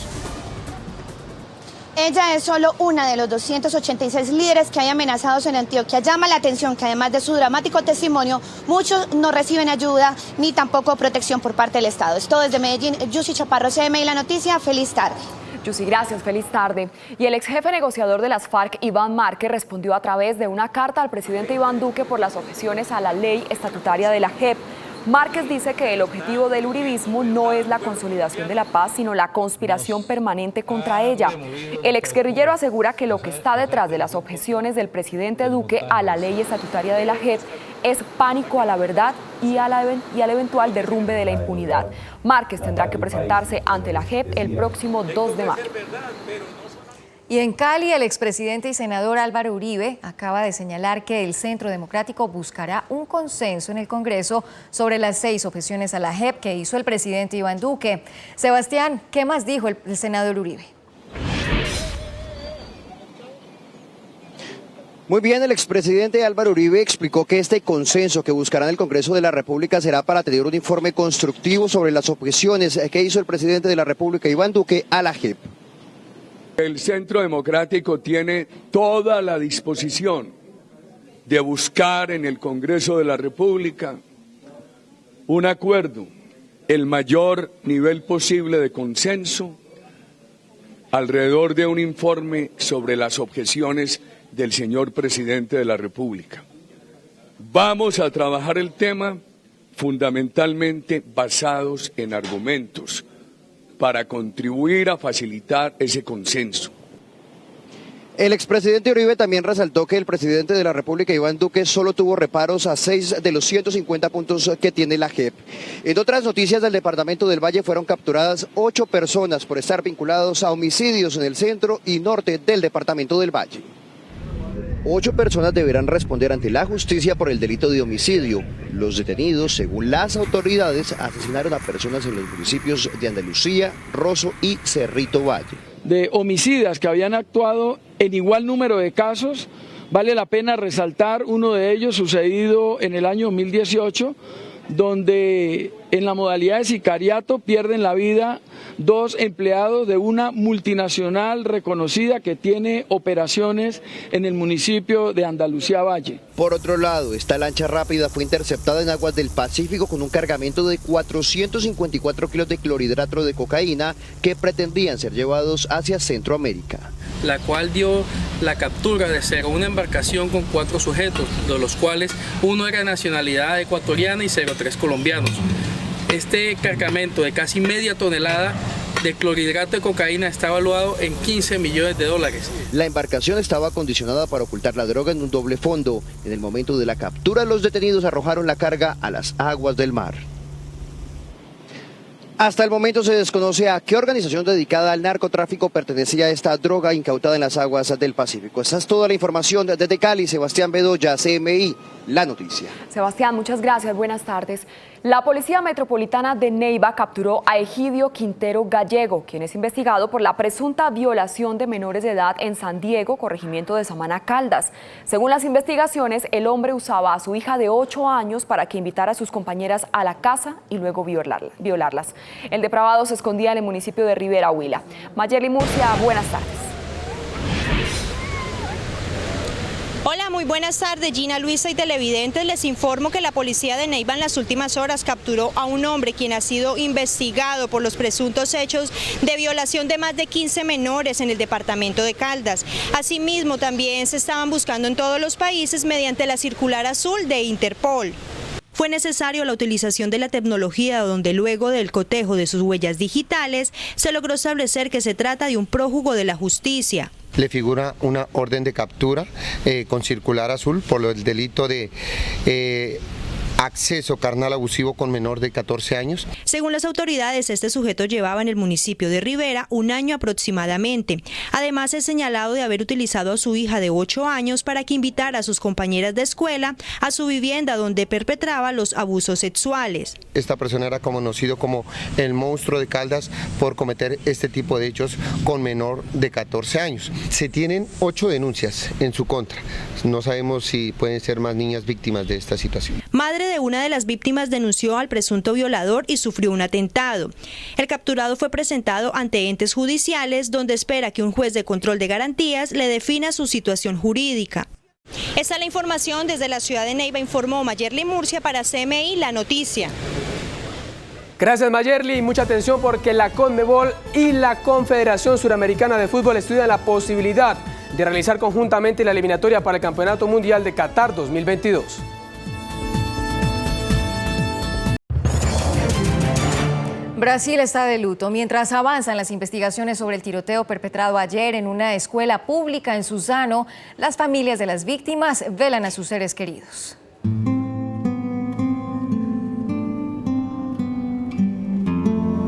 Ella es solo una de los 286 líderes que hay amenazados en Antioquia. Llama la atención que además de su dramático testimonio, muchos no reciben ayuda ni tampoco protección por parte del Estado. Esto desde Medellín, Yusi Chaparro, CMI La Noticia. Feliz tarde. Yusi, gracias, feliz tarde. Y el ex jefe negociador de las FARC, Iván Márquez, respondió a través de una carta al presidente Iván Duque por las objeciones a la ley estatutaria de la JEP. Márquez dice que el objetivo del uribismo no es la consolidación de la paz, sino la conspiración permanente contra ella. El exguerrillero asegura que lo que está detrás de las objeciones del presidente Duque a la ley estatutaria de la JEP es pánico a la verdad y al eventual derrumbe de la impunidad. Márquez tendrá que presentarse ante la JEP el próximo 2 de mayo. Y en Cali, el expresidente y senador Álvaro Uribe acaba de señalar que el Centro Democrático buscará un consenso en el Congreso sobre las 6 objeciones a la JEP que hizo el presidente Iván Duque. Sebastián, ¿qué más dijo el senador Uribe? Muy bien, el expresidente Álvaro Uribe explicó que este consenso que buscará en el Congreso de la República será para tener un informe constructivo sobre las objeciones que hizo el presidente de la República, Iván Duque, a la JEP. El Centro Democrático tiene toda la disposición de buscar en el Congreso de la República un acuerdo, el mayor nivel posible de consenso alrededor de un informe sobre las objeciones del señor presidente de la República. Vamos a trabajar el tema fundamentalmente basados en argumentos, para contribuir a facilitar ese consenso. El expresidente Uribe también resaltó que el presidente de la República, Iván Duque, solo tuvo reparos a 6 de los 150 puntos que tiene la JEP. En otras noticias del departamento del Valle fueron capturadas 8 personas por estar vinculados a homicidios en el centro y norte del departamento del Valle. 8 personas deberán responder ante la justicia por el delito de homicidio. Los detenidos, según las autoridades, asesinaron a personas en los municipios de Andalucía, Rosso y Cerrito Valle. De homicidas que habían actuado en igual número de casos, vale la pena resaltar uno de ellos sucedido en el año 2018, donde en la modalidad de sicariato pierden la vida 2 empleados de una multinacional reconocida que tiene operaciones en el municipio de Andalucía Valle. Por otro lado, esta lancha rápida fue interceptada en aguas del Pacífico con un cargamento de 454 kilos de clorhidrato de cocaína que pretendían ser llevados hacia Centroamérica. La cual dio la captura de una embarcación con 4 sujetos, de los cuales uno era de nacionalidad ecuatoriana y 03 colombianos. Este cargamento de casi media tonelada de clorhidrato de cocaína está evaluado en $15 millones. La embarcación estaba acondicionada para ocultar la droga en un doble fondo. En el momento de la captura, los detenidos arrojaron la carga a las aguas del mar. Hasta el momento se desconoce a qué organización dedicada al narcotráfico pertenecía esta droga incautada en las aguas del Pacífico. Esta es toda la información desde Cali. Sebastián Bedoya, CMI, La Noticia. Sebastián, muchas gracias. Buenas tardes. La Policía Metropolitana de Neiva capturó a Egidio Quintero Gallego, quien es investigado por la presunta violación de menores de edad en San Diego, corregimiento de Samaná, Caldas. Según las investigaciones, el hombre usaba a su hija de 8 años para que invitara a sus compañeras a la casa y luego violarlas. El depravado se escondía en el municipio de Rivera, Huila. Mayeli Murcia, buenas tardes. Hola, muy buenas tardes, Gina, Luisa y televidentes. Les informo que la policía de Neiva en las últimas horas capturó a un hombre quien ha sido investigado por los presuntos hechos de violación de más de 15 menores en el departamento de Caldas. Asimismo, también se estaban buscando en todos los países mediante la circular azul de Interpol. Fue necesario la utilización de la tecnología donde luego del cotejo de sus huellas digitales se logró establecer que se trata de un prófugo de la justicia. Le figura una orden de captura con circular azul por el delito de acceso carnal abusivo con menor de 14 años. Según las autoridades, este sujeto llevaba en el municipio de Rivera 1 año aproximadamente. Además, es señalado de haber utilizado a su hija de 8 años para que invitara a sus compañeras de escuela a su vivienda donde perpetraba los abusos sexuales. Esta persona era conocido como el monstruo de Caldas por cometer este tipo de hechos con menor de 14 años. Se tienen 8 denuncias en su contra. No sabemos si pueden ser más niñas víctimas de esta situación. Madre de una de las víctimas denunció al presunto violador y sufrió un atentado. El capturado fue presentado ante entes judiciales donde espera que un juez de control de garantías le defina su situación jurídica. Esta es la información desde la ciudad de Neiva, informó Mayerly Murcia para CMI La Noticia. Gracias, Mayerly. Mucha atención porque la CONMEBOL y la Confederación Suramericana de Fútbol estudian la posibilidad de realizar conjuntamente la eliminatoria para el Campeonato Mundial de Qatar 2022. Brasil está de luto. Mientras avanzan las investigaciones sobre el tiroteo perpetrado ayer en una escuela pública en Suzano, las familias de las víctimas velan a sus seres queridos.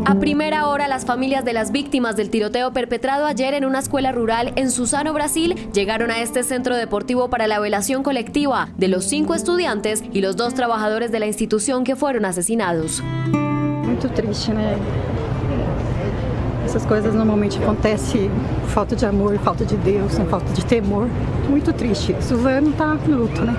A primera hora, las familias de las víctimas del tiroteo perpetrado ayer en una escuela rural en Suzano, Brasil, llegaron a este centro deportivo para la velación colectiva de los 5 estudiantes y los 2 trabajadores de la institución que fueron asesinados. Muito triste, né? Essas coisas normalmente acontecem por falta de amor, falta de Deus, falta de temor. Muito triste. Suzano está en luto, né?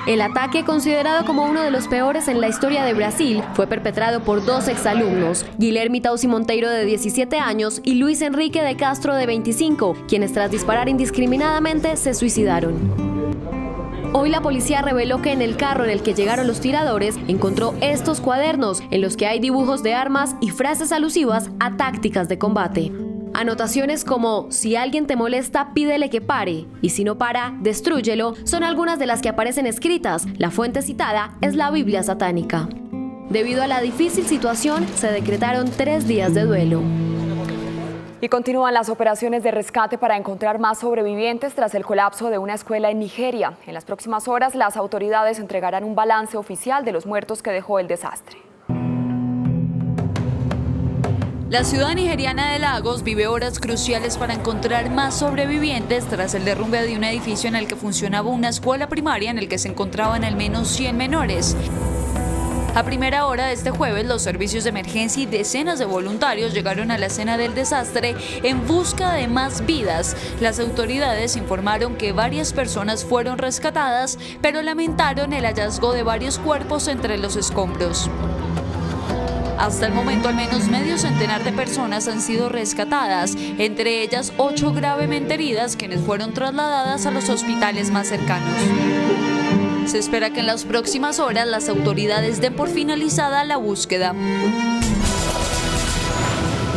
El ataque, considerado como uno de los peores en la historia de Brasil, fue perpetrado por 2 exalumnos, Guilherme Tausi Monteiro, de 17 años, y Luis Enrique de Castro, de 25, quienes tras disparar indiscriminadamente se suicidaron. Hoy la policía reveló que en el carro en el que llegaron los tiradores encontró estos cuadernos en los que hay dibujos de armas y frases alusivas a tácticas de combate. Anotaciones como "si alguien te molesta, pídele que pare" y "si no para, destrúyelo" son algunas de las que aparecen escritas. La fuente citada es la Biblia satánica. Debido a la difícil situación, se decretaron 3 días de duelo. Y continúan las operaciones de rescate para encontrar más sobrevivientes tras el colapso de una escuela en Nigeria. En las próximas horas, las autoridades entregarán un balance oficial de los muertos que dejó el desastre. La ciudad nigeriana de Lagos vive horas cruciales para encontrar más sobrevivientes tras el derrumbe de un edificio en el que funcionaba una escuela primaria en el que se encontraban al menos 100 menores. A primera hora de este jueves, los servicios de emergencia y decenas de voluntarios llegaron a la escena del desastre en busca de más vidas. Las autoridades informaron que varias personas fueron rescatadas, pero lamentaron el hallazgo de varios cuerpos entre los escombros. Hasta el momento, al menos medio centenar de personas han sido rescatadas, entre ellas 8 gravemente heridas, quienes fueron trasladadas a los hospitales más cercanos. Se espera que en las próximas horas las autoridades den por finalizada la búsqueda.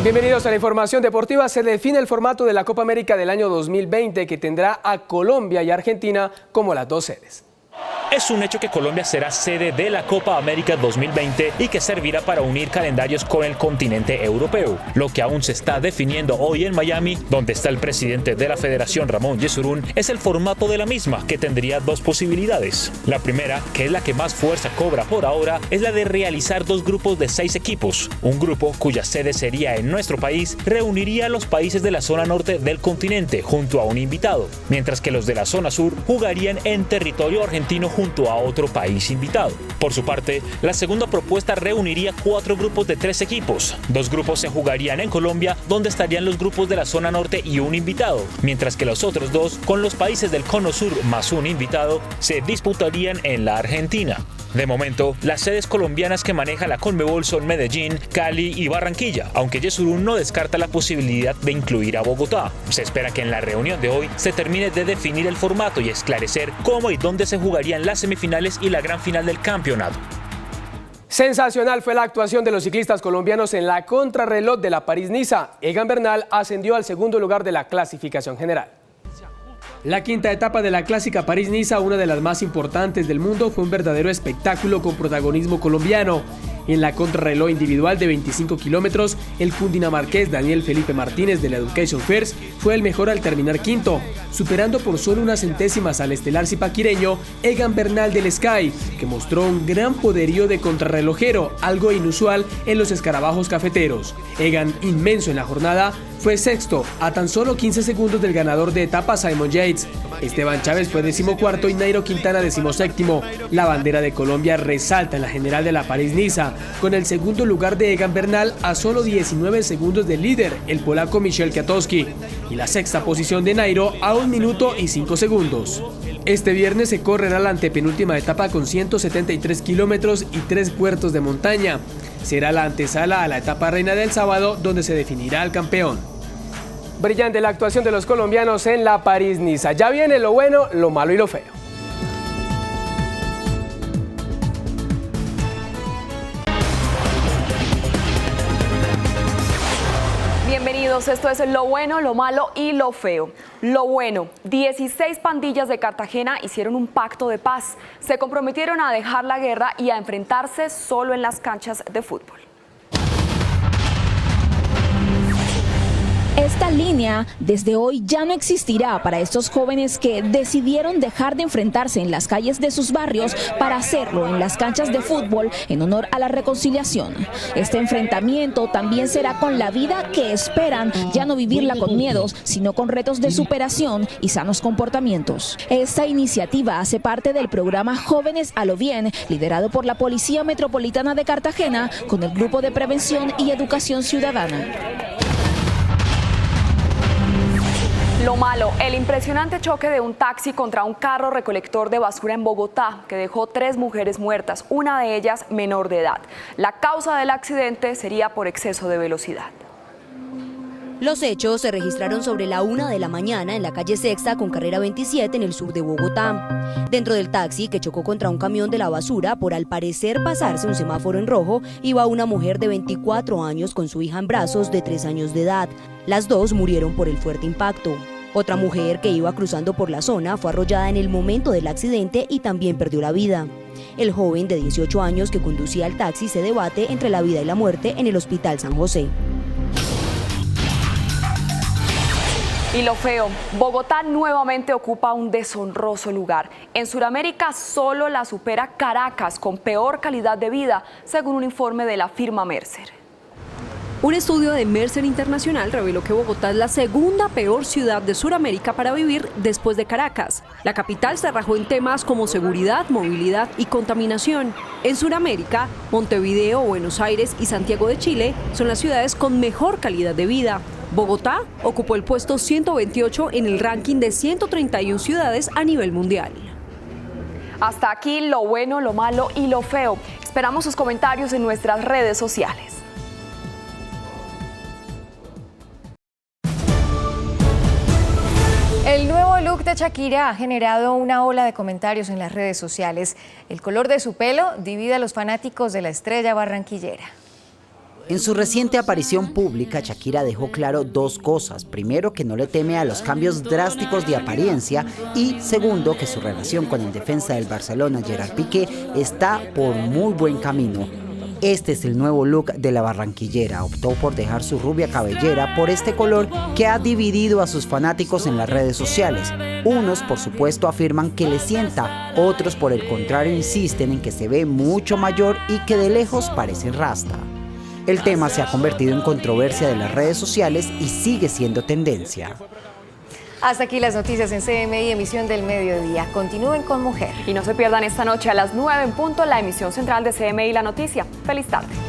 Bienvenidos a la información deportiva. Se define el formato de la Copa América del año 2020, que tendrá a Colombia y Argentina como las dos sedes. Es un hecho que Colombia será sede de la Copa América 2020 y que servirá para unir calendarios con el continente europeo. Lo que aún se está definiendo hoy en Miami, donde está el presidente de la Federación, Ramón Yesurún, es el formato de la misma, que tendría dos posibilidades. La primera, que es la que más fuerza cobra por ahora, es la de realizar 2 grupos de 6 equipos. Un grupo, cuya sede sería en nuestro país, reuniría a los países de la zona norte del continente junto a un invitado, mientras que los de la zona sur jugarían en territorio argentino junto a otro país invitado. Por su parte, la segunda propuesta reuniría 4 grupos de 3 equipos. 2 grupos se jugarían en Colombia, donde estarían los grupos de la zona norte y un invitado, mientras que los otros 2, con los países del cono sur más un invitado, se disputarían en la Argentina. De momento, las sedes colombianas que maneja la Conmebol son Medellín, Cali y Barranquilla, aunque Yesurún no descarta la posibilidad de incluir a Bogotá. Se espera que en la reunión de hoy se termine de definir el formato y esclarecer cómo y dónde se jugarían las semifinales y la gran final del campeonato. Sensacional fue la actuación de los ciclistas colombianos en la contrarreloj de la París-Niza. Egan Bernal ascendió al segundo lugar de la clasificación general. La quinta etapa de la clásica París-Niza, una de las más importantes del mundo, fue un verdadero espectáculo con protagonismo colombiano. En la contrarreloj individual de 25 kilómetros, el cundinamarqués Daniel Felipe Martínez de la Education First fue el mejor al terminar quinto, superando por solo unas centésimas al estelar zipaquireño Egan Bernal del Sky, que mostró un gran poderío de contrarrelojero, algo inusual en los escarabajos cafeteros. Egan, inmenso en la jornada, fue sexto, a tan solo 15 segundos del ganador de etapa Simon Yates. Esteban Chávez fue 14º y Nairo Quintana 17º. La bandera de Colombia resalta en la general de la París-Niza, con el segundo lugar de Egan Bernal a solo 19 segundos del líder, el polaco Michel Kwiatkowski, y la sexta posición de Nairo a 1 minuto y 5 segundos. Este viernes se correrá la antepenúltima etapa con 173 kilómetros y 3 puertos de montaña. Será la antesala a la etapa reina del sábado, donde se definirá el campeón. Brillante la actuación de los colombianos en la París-Niza. Ya viene lo bueno, lo malo y lo feo. Bienvenidos, esto es lo bueno, lo malo y lo feo. Lo bueno, 16 pandillas de Cartagena hicieron un pacto de paz. Se comprometieron a dejar la guerra y a enfrentarse solo en las canchas de fútbol. Esta línea desde hoy ya no existirá para estos jóvenes que decidieron dejar de enfrentarse en las calles de sus barrios para hacerlo en las canchas de fútbol en honor a la reconciliación. Este enfrentamiento también será con la vida que esperan ya no vivirla con miedos, sino con retos de superación y sanos comportamientos. Esta iniciativa hace parte del programa Jóvenes a lo Bien, liderado por la Policía Metropolitana de Cartagena con el Grupo de Prevención y Educación Ciudadana. Lo malo, el impresionante choque de un taxi contra un carro recolector de basura en Bogotá, que dejó 3 mujeres muertas, una de ellas menor de edad. La causa del accidente sería por exceso de velocidad. Los hechos se registraron sobre la 1 de la mañana en la calle Sexta con carrera 27 en el sur de Bogotá. Dentro del taxi, que chocó contra un camión de la basura por al parecer pasarse un semáforo en rojo, iba una mujer de 24 años con su hija en brazos de 3 años de edad. Las dos murieron por el fuerte impacto. Otra mujer que iba cruzando por la zona fue arrollada en el momento del accidente y también perdió la vida. El joven de 18 años que conducía el taxi se debate entre la vida y la muerte en el Hospital San José. Y lo feo, Bogotá nuevamente ocupa un deshonroso lugar. En Sudamérica solo la supera Caracas con peor calidad de vida, según un informe de la firma Mercer. Un estudio de Mercer Internacional reveló que Bogotá es la segunda peor ciudad de Sudamérica para vivir después de Caracas. La capital se rajó en temas como seguridad, movilidad y contaminación. En Sudamérica, Montevideo, Buenos Aires y Santiago de Chile son las ciudades con mejor calidad de vida. Bogotá ocupó el puesto 128 en el ranking de 131 ciudades a nivel mundial. Hasta aquí lo bueno, lo malo y lo feo. Esperamos sus comentarios en nuestras redes sociales. El nuevo look de Shakira ha generado una ola de comentarios en las redes sociales. El color de su pelo divide a los fanáticos de la estrella barranquillera. En su reciente aparición pública, Shakira dejó claro dos cosas. Primero, que no le teme a los cambios drásticos de apariencia y segundo, que su relación con el defensa del Barcelona, Gerard Piqué, está por muy buen camino. Este es el nuevo look de la barranquillera. Optó por dejar su rubia cabellera por este color que ha dividido a sus fanáticos en las redes sociales. Unos, por supuesto, afirman que le sienta, otros, por el contrario, insisten en que se ve mucho mayor y que de lejos parece rasta. El tema se ha convertido en controversia de las redes sociales y sigue siendo tendencia. Hasta aquí las noticias en CMI, emisión del mediodía. Continúen con Mujer. Y no se pierdan esta noche a las 9 en punto la emisión central de CMI La Noticia. Feliz tarde.